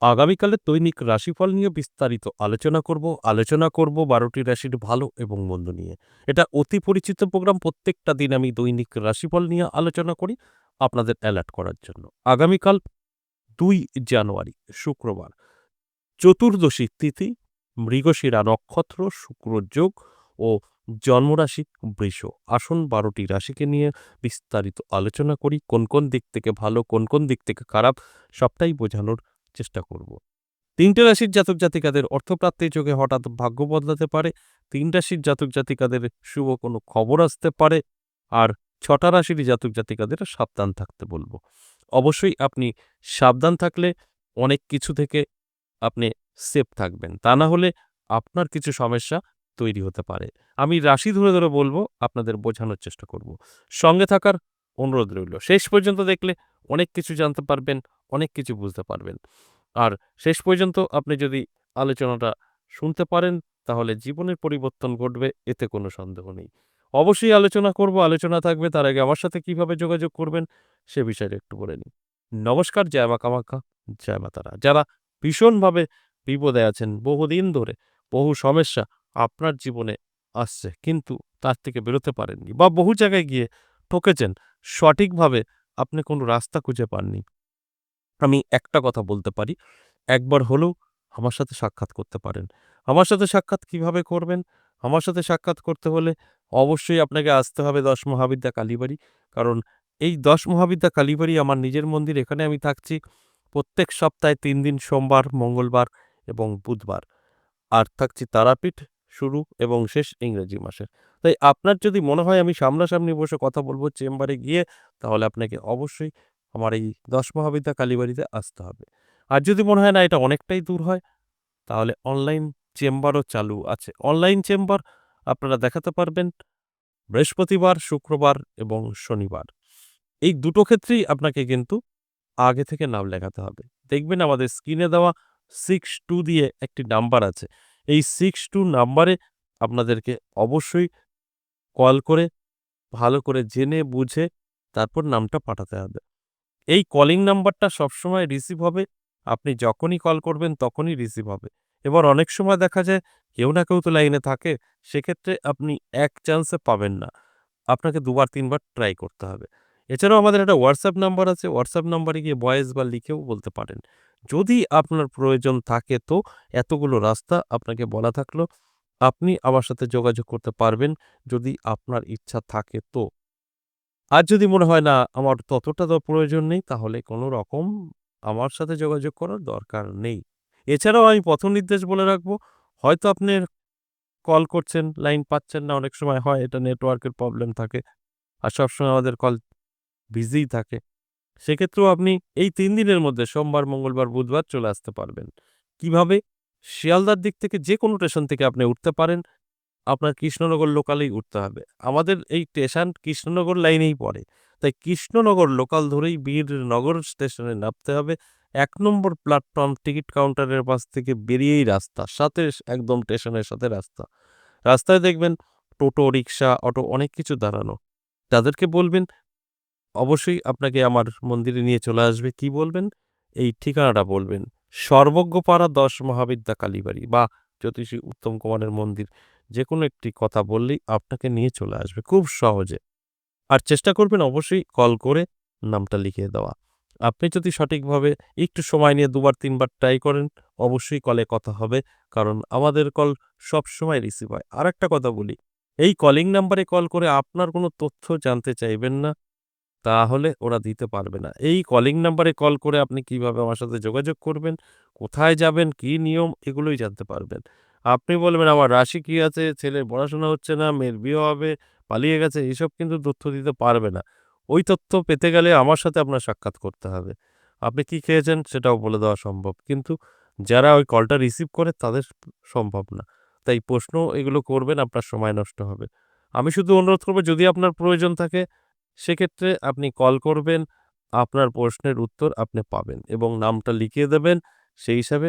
আগামীকালের দৈনিক রাশিফল নিয়ে বিস্তারিত আলোচনা করব ১২টি রাশির ভালো এবং মন্দ নিয়ে। এটা অতি পরিচিত প্রোগ্রাম। প্রত্যেকটা দিন আমি দৈনিক রাশিফল নিয়ে আলোচনা করি আপনাদের অ্যালার্ট করার জন্য। আগামীকাল ২ জানুয়ারি শুক্রবার, চতুর্দশী তিথি, মৃগশিরা নক্ষত্র, শুক্র যোগ ও জন্মরাশি বৃষ। আসুন ১২টি রাশিকে নিয়ে বিস্তারিত আলোচনা করি। কোন কোন দিক থেকে ভালো, কোন কোন দিক থেকে খারাপ, সবটাই বোঝানোর চেষ্টা করব। ৩টে রাশির জাতক জাতিকাদের অর্থপ্রাপ্তির যোগে হঠাৎ ভাগ্য বদলাতে পারে। ৩ রাশির জাতক জাতিকাদের শুভ কোনো খবর আসতে পারে। আর ৬টা রাশির জাতক জাতিকাদের সাবধান থাকতে বলব। অবশ্যই আপনি সাবধান থাকলে অনেক কিছু থেকে আপনি সেফ থাকবেন। তা না হলে আপনার কিছু সমস্যা তৈরি হতে পারে। আমি রাশি ধরে, ধরে বলব, আপনাদের বোঝানোর চেষ্টা করব। সঙ্গে থাকার অনুরোধ রইল। শেষ পর্যন্ত দেখলে অনেক কিছু জানতে পারবেন, অনেক কিছু বুঝতে পারবেন। আর শেষ পর্যন্ত আপনি যদি আলোচনাটা শুনতে পারেন, তাহলে জীবনের পরিবর্তন ঘটবে, এতে কোনো সন্দেহ নেই। অবশ্যই আলোচনা করব, আলোচনা থাকবে। তার আগে আমার সাথে কিভাবে যোগাযোগ করবেন সে বিষয়টা একটু বলে নিই। নমস্কার, জয় মা কামাখ্যা, জয় মা তারা। যারা ভীষণভাবে বিপদে আছেন, বহুদিন ধরে বহু সমস্যা আপনার জীবনে আসছে, কিন্তু তার থেকে বেরোতে পারেননি, বা বহু জায়গায় গিয়ে ঠকেছেন, সঠিকভাবে আপনি কোনো রাস্তা খুঁজে পাননি। আমি একটা কথা বলতে পারি, একবার হলেও আমার সাথে সাক্ষাৎ করতে পারেন। আমার সাথে সাক্ষাৎ কিভাবে করবেন? আমার সাথে সাক্ষাৎ করতে হলে অবশ্যই আপনাকে আসতে হবে ১০ মহাবিদ্যা কালীবাড়ি। কারণ এই ১০ মহাবিদ্যা কালীবাড়ি আমার নিজের মন্দির। এখানে আমি থাকছি প্রত্যেক সপ্তাহে ৩ দিন, সোমবার, মঙ্গলবার এবং বুধবার। আর থাকছি তারাপীঠ, শুরু এবং শেষ ইংরেজি মাসের। তাই আপনার যদি মনে হয় আমি সামনাসামনি বসে কথা বলব চেম্বারে গিয়ে, তাহলে আপনাকে অবশ্যই আমার এই ১০ মহাবিদ্যা কালীবাড়িতে আসতে হবে। আর যদি মনে হয় না এটা অনেকটাই দূর হয়, তাহলে অনলাইন চেম্বারও চালু আছে। অনলাইন চেম্বার আপনারা দেখাতে পারবেন বৃহস্পতিবার, শুক্রবার এবং শনিবার। এই দুটো ক্ষেত্রেই আপনাকে কিন্তু আগে থেকে নাম লেখাতে হবে। দেখবেন আমাদের স্ক্রিনে দেওয়া 62 দিয়ে একটি নাম্বার আছে। এই 62 নাম্বারে আপনাদেরকে অবশ্যই কল করে ভালো করে জেনে বুঝে তারপর নামটা পাঠাতে হবে। এই কলিং নাম্বারটা সবসময় রিসিভ হবে। আপনি যখনই কল করবেন তখনই রিসিভ হবে। এবার অনেক সময় দেখা যায় কেউ না কেউ তো লাইনে থাকে। সেক্ষেত্রে আপনি এক চান্সে পাবেন না। আপনাকে ২ বার ৩ বার ট্রাই করতে হবে। এছাড়াও আমাদের একটা WhatsApp নাম্বার আছে। WhatsApp নাম্বারে গিয়ে ভয়েস বা লিখেও বলতে পারেন। যদি আপনার প্রয়োজন থাকে তো এতগুলো রাস্তা আপনাকে বলা থাকলো। আপনি আমার সাথে যোগাযোগ করতে পারবেন যদি আপনার ইচ্ছা থাকে তো। আর যদি মনে হয় না আমার ততটা তো প্রয়োজন নেই, তাহলে কোনো রকম আমার সাথে যোগাযোগ করার দরকার নেই। এছাড়াও আমি পথ নির্দেশ বলে রাখবো। হয়তো আপনি কল করছেন, লাইন পাচ্ছেন না, অনেক সময় হয় এটা নেটওয়ার্কের প্রবলেম থাকে। আর সবসময় আমাদের কল বিজিই থাকে। সেক্ষেত্রেও আপনি এই ৩ দিনের মধ্যে সোমবার, মঙ্গলবার, বুধবার চলে আসতে পারবেন। কিভাবে? শিয়ালদার দিক থেকে যেকোনো স্টেশন থেকে আপনি উঠতে পারেন। আপনার কৃষ্ণনগর লোকালেই উঠতে হবে। আমাদের এই স্টেশন কৃষ্ণনগর লাইনেই পড়ে। তাই কৃষ্ণনগর লোকাল ধরেই বীরনগর স্টেশনে নামতে হবে। ১ নম্বর প্ল্যাটফর্ম টিকিট কাউন্টারের পাশ থেকে বেরিয়েই রাস্তা। সাথে একদম স্টেশনের সাথে রাস্তা। রাস্তায় দেখবেন টোটো, রিক্সা, অটো অনেক কিছু দাঁড়ানো। তাদেরকে বলবেন অবশ্যই আপনাকে আমার মন্দিরে নিয়ে চলে আসবে। কি বলবেন? এই ঠিকানাটা বলবেন। সর্বজ্ঞপাড়া ১০ মহাবিদ্যা কালীবাড়ি বা জ্যোতিষী উত্তম কুমারের মন্দির। যেকোনো একটি কথা বললেই আপনাকে নিয়ে চলে আসবে খুব সহজে। আর চেষ্টা করবেন অবশ্যই কল করে নামটা লিখিয়ে দেওয়া। আপনি যদি সঠিকভাবে একটু সময় নিয়ে ২ বার ৩ বার ট্রাই করেন, অবশ্যই কলে কথা হবে। কারণ আমাদের কল সবসময় রিসিভ হয়। আরেকটা কথা বলি, এই কলিং নাম্বারে কল করে আপনার কোনো তথ্য জানতে চাইবেন না। তাহলে ওরা দিতে পারবে না। এই কলিং নাম্বারে কল করে আপনি কিভাবে আমার সাথে যোগাযোগ করবেন, কোথায় যাবেন, কি নিয়ম, এগুলোই জানতে পারবেন। আপনি বলবেন আমার রাশি কি আছে, ছেলের পড়াশোনা হচ্ছে না, মেয়ের বিয়ে হবে, পালিয়ে গেছে, এসব কিন্তু তথ্য দিতে পারবে না। ওই তথ্য পেতে গেলে আমার সাথে আপনার সাক্ষাৎ করতে হবে। আপনি কি খেয়েছেন সেটাও বলে দেওয়া সম্ভব। কিন্তু যারা ওই কলটা রিসিভ করে তাদের সম্ভব না। তাই প্রশ্ন এগুলো করবেন, আপনার সময় নষ্ট হবে। আমি শুধু অনুরোধ করব, যদি আপনার প্রয়োজন থাকে সেক্ষেত্রে আপনি কল করবেন, আপনার প্রশ্নের উত্তর আপনি পাবেন এবং নামটা লিখিয়ে দেবেন। সেই হিসাবে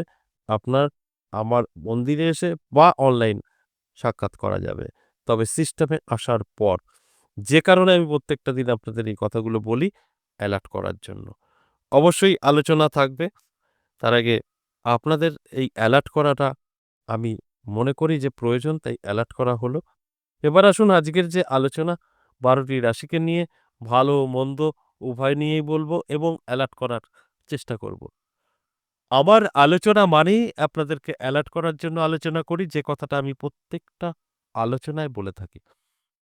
আপনার আমার মন্দিরে এসে বা অনলাইন সাক্ষাৎ করা যাবে। তবে সিস্টেমে আসার পর। যে কারণে আমি প্রত্যেকটা দিন আপনাদের এই কথাগুলো বলি অ্যালার্ট করার জন্য। অবশ্যই আলোচনা থাকবে। তার আগে আপনাদের এই অ্যালার্ট করাটা আমি মনে করি যে প্রয়োজন, তাই অ্যালার্ট করা হলো। এবার আসুন আজকের যে আলোচনা ১২টি রাশিকে নিয়ে ভালো মন্দ উভয় নিয়েই বলবো এবং অ্যালার্ট করার চেষ্টা করব। আমার আলোচনা মানেই আপনাদেরকে অ্যালার্ট করার জন্য আলোচনা করি, যে কথাটা আমি প্রত্যেকটা আলোচনায় বলে থাকি।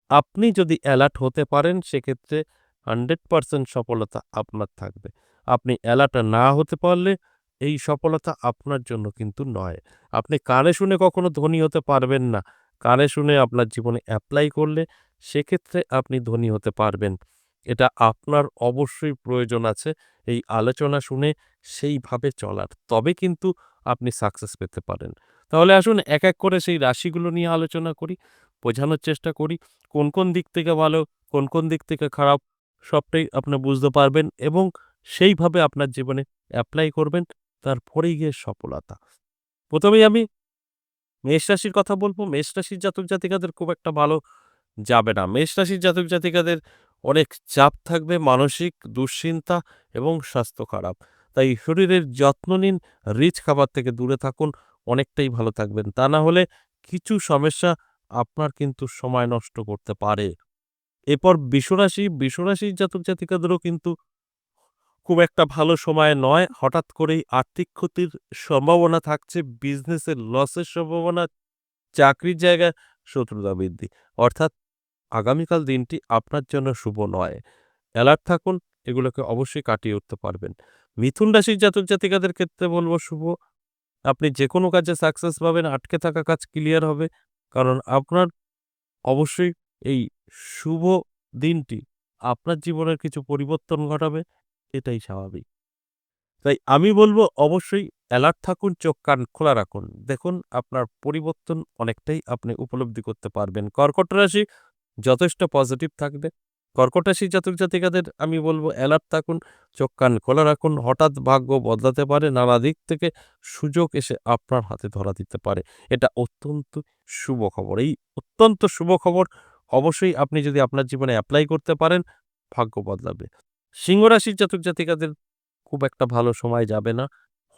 আপনি যদি অ্যালার্ট হতে পারেন সেক্ষেত্রে 100% সফলতা আপনার থাকবে। আপনি অ্যালার্ট না হতে পারলে এই সফলতা আপনার জন্য কিন্তু নয়। আপনি কানে শুনে কখনো ধনী হতে পারবেন না। কানে শুনে আপনার জীবনে এপ্লাই করলে সেক্ষেত্রে আপনি ধনী হতে পারবেন। এটা আপনার অবশ্যই প্রয়োজন আছে এই আলোচনা শুনে সেইভাবে চলার। তবে কিন্তু আপনি সাকসেস পেতে পারেন। তাহলে আসুন এক, এক করে সেই রাশিগুলো নিয়ে আলোচনা করি, বোঝানোর চেষ্টা করি। কোন দিক থেকে ভালো, কোন দিক থেকে খারাপ সবটাই আপনি বুঝতে পারবেন এবং সেইভাবে আপনার জীবনে এপ্লাই করবেন। তারপরেই গিয়ে সফলতা। ১ম এই আমি মেষ রাশির কথা বলব। মেষ রাশির জাতক-জাতিকাদের খুব একটা ভালো যাবে না। মেষ রাশির জাতক-জাতিকাদের অনেক চাপ থাকবে, মানসিক দুশ্চিন্তা এবং স্বাস্থ্য খারাপ। তাই শরীরের যত্ন নিন, রিচ খাবার থেকে দূরে থাকুন, অনেকটাই ভালো থাকবেন। তা না হলে কিছু সমস্যা আপনার কিন্তু সময় নষ্ট করতে পারে। এরপর বৃষরাশি, বৃষরাশির জাতক-জাতিকাদেরও কিন্তু খুব একটা ভালো সময় নয়। হঠাৎ করেই আর্থিক ক্ষতির সম্ভাবনা থাকছে, বিজনেসের লসের সম্ভাবনা, চাকরির জায়গায় শত্রুতা বৃদ্ধি। অর্থাৎ আগামীকাল দিনটি আপনার জন্য শুভ নয়। অ্যালার্ট থাকুন, এগুলোকে অবশ্যই কাটিয়ে উঠতে পারবেন। মিথুন রাশির জাতক-জাতিকাদের ক্ষেত্রে বলব শুভ। আপনি যেকোনো কাজে সাকসেস পাবেন, আটকে থাকা কাজ ক্লিয়ার হবে। কারণ আপনার অবশ্যই এই শুভ দিনটি আপনার জীবনের কিছু পরিবর্তন ঘটাবে, এটাই স্বাভাবিক। তাই আমি বলব অবশ্যই অ্যালার্ট থাকুন, চোখ কান খোলা রাখুন। দেখুন আপনার পরিবর্তন অনেকটাই আপনি উপলব্ধি করতে পারবেন। কর্কট রাশি যথেষ্ট পজিটিভ থাকবে। কর্কট রাশির জাতক-জাতিকাদের আমি বলব অ্যালার্ট থাকুন, চোখ কান খোলা রাখুন। হঠাৎ ভাগ্য বদলাতে পারে, নানা দিক থেকে সুযোগ এসে আপনার হাতে ধরা দিতে পারে। এটা অত্যন্ত শুভ খবর। এই অত্যন্ত শুভ খবর অবশ্যই আপনি যদি আপনার জীবনে এপ্লাই করতে পারেন, ভাগ্য বদলাবে। সিংহ রাশির জাতক-জাতিকাদের খুব একটা ভালো সময় যাবে না।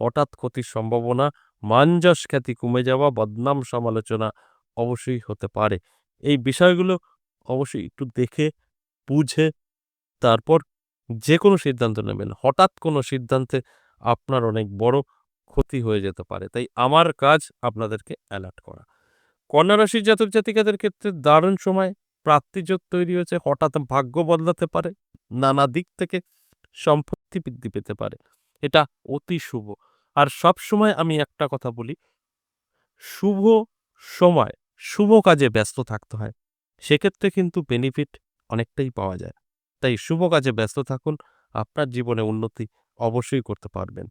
হঠাৎ ক্ষতির সম্ভাবনা, মান-যশ খ্যাতি কমে যাওয়া, বদনাম সমালোচনা অবশ্যই হতে পারে। এই বিষয়গুলো অবশ্যই একটু দেখে বুঝে তারপর যেকোনো সিদ্ধান্ত নেবেন। হঠাৎ কোনো সিদ্ধান্তে আপনার অনেক বড় ক্ষতি হয়ে যেতে পারে। তাই আমার কাজ আপনাদেরকে অ্যালার্ট করা। কন্যা রাশির জাতক-জাতিকাদের ক্ষেত্রে দারুণ সময়, প্রাপ্তিযোগ তৈরি হয়েছে, হঠাৎ ভাগ্য বদলাতে পারে, নানা দিক থেকে সম্পত্তি বৃদ্ধি পেতে পারে। এটা অতি শুভ। আর সবসময় আমি একটা কথা বলি, শুভ সময় শুভ কাজে ব্যস্ত থাকতে হয়। সেক্ষেত্রে কিন্তু বেনিফিট অনেকটাই পাওয়া যায়। তাই শুভ কাজে ব্যস্ত থাকুন, আপনার জীবনে উন্নতি অবশ্যই করতে পারবেন।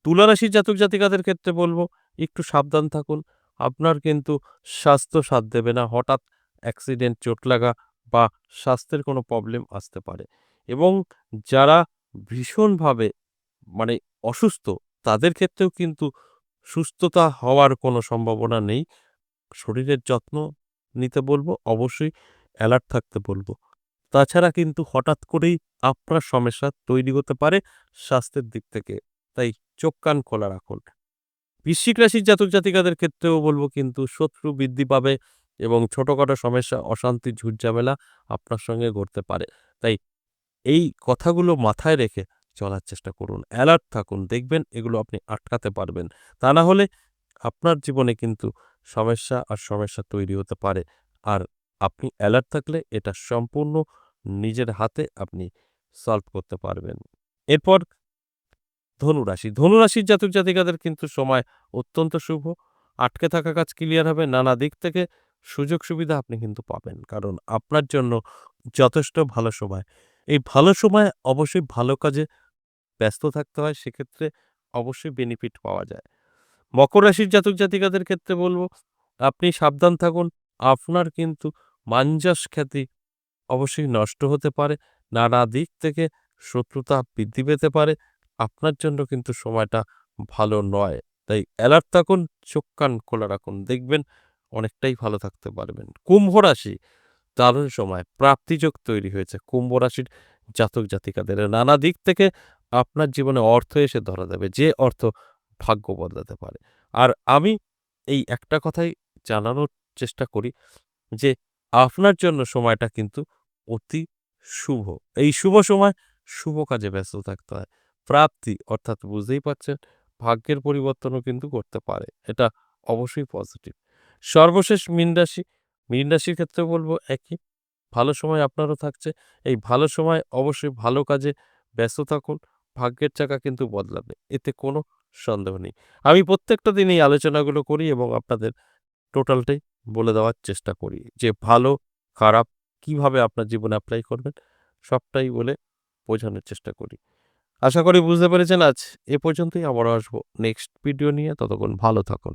তুলা রাশির জাতক-জাতিকাদের ক্ষেত্রে বলব, একটু সাবধান থাকুন। আপনার কিন্তু স্বাস্থ্য সাথ দেবে না। হঠাৎ অ্যাক্সিডেন্ট, চোট লাগা বা স্বাস্থ্যের কোনো প্রবলেম আসতে পারে এবং যারা ভীষণভাবে মানে অসুস্থ, তাদের ক্ষেত্রেও কিন্তু সুস্থতা হওয়ার কোনো সম্ভাবনা নেই। শরীরের যত্ন নিতে বলব, অবশ্যই অ্যালার্ট থাকতে বলব। তাছাড়া কিন্তু হঠাৎ করেই আপনার সমস্যা তৈরি হতে পারে স্বাস্থ্যের দিক থেকে। তাই চোখ কান খোলা রাখুন। বৃশ্চিক রাশির জাতক-জাতিকাদের ক্ষেত্রেও বলব কিন্তু শত্রু বৃদ্ধি পাবে এবং ছোটখাটো সমস্যা, অশান্তি, ঝুট-ঝামেলা আপনার সঙ্গে ঘটতে পারে। তাই এই কথাগুলো মাথায় রেখে চলার চেষ্টা করুন। অ্যালার্ট থাকুন। দেখবেন এগুলো আপনি আটকাতে পারবেন। তা না হলে আপনার জীবনে কিন্তু সমস্যা তৈরি হতে পারে। আর আপনি অ্যালার্ট থাকলে এটা সম্পূর্ণ নিজের হাতে আপনি সলভ করতে পারবেন। এরপর ধনুরাশি। ধনুরাশির জাতক-জাতিকাদের কিন্তু সময় অত্যন্ত শুভ। আটকে থাকা কাজ ক্লিয়ার হবে। নানা দিক থেকে সুযোগ সুবিধা আপনি কিন্তু পাবেন। কারণ আপনার জন্য যথেষ্ট ভালো সময়। এই ভালো সময়ে অবশ্যই ভালো কাজে ব্যস্ত থাকতে হয়। সেক্ষেত্রে অবশ্যই বেনিফিট পাওয়া যায়। মকর রাশির জাতক-জাতিকাদের ক্ষেত্রে বলব, আপনি সাবধান থাকুন। আপনার কিন্তু মান-যশ খ্যাতি অবশ্যই নষ্ট হতে পারে। নানা দিক থেকে শত্রুতা বৃদ্ধি পেতে পারে। আপনার জন্য কিন্তু সময়টা ভালো নয়। তাই অ্যালার্ট থাকুন, চোখ কান খোলা রাখুন। দেখবেন অনেকটাই ভালো থাকতে পারবেন। কুম্ভ রাশি, দারুণ সময়, প্রাপ্তিযোগ তৈরি হয়েছে কুম্ভ রাশির জাতক-জাতিকাদের। নানা দিক থেকে আপনার জীবনে অর্থ এসে ধরা দেবে, যে অর্থ ভাগ্য বদলাতে পারে। আর আমি এই একটা কথাই জানানোর চেষ্টা করি যে আপনার জন্য সময়টা কিন্তু অতি শুভ। এই শুভ সময় শুভ কাজে ব্যস্ত থাকতে হয়। প্রাপ্তি অর্থাৎ বুঝতেই পারছেন ভাগ্যের পরিবর্তনও কিন্তু করতে পারে। এটা অবশ্যই পজিটিভ। সর্বশেষ মীন রাশি। মীন রাশির ক্ষেত্রেও বলব একই। ভালো সময় আপনারও থাকছে। এই ভালো সময় অবশ্যই ভালো কাজে ব্যস্ত থাকুন। ভাগ্যের চাকা কিন্তু বদলাবে। এতে কোনো সন্দেহ নেই। আমি প্রত্যেকটা দিন এই আলোচনাগুলো করি এবং আপনাদের টোটালটাই বলে দেওয়ার চেষ্টা করি যে ভালো, খারাপ কিভাবে আপনার জীবনে এপ্লাই করবেন সবটাই বলে বোঝানোর চেষ্টা করি। আশা করি বুঝতে পেরেছেন। আজ এ পর্যন্তই। আবারও আসবো নেক্সট ভিডিও নিয়ে। ততক্ষণ ভালো থাকুন।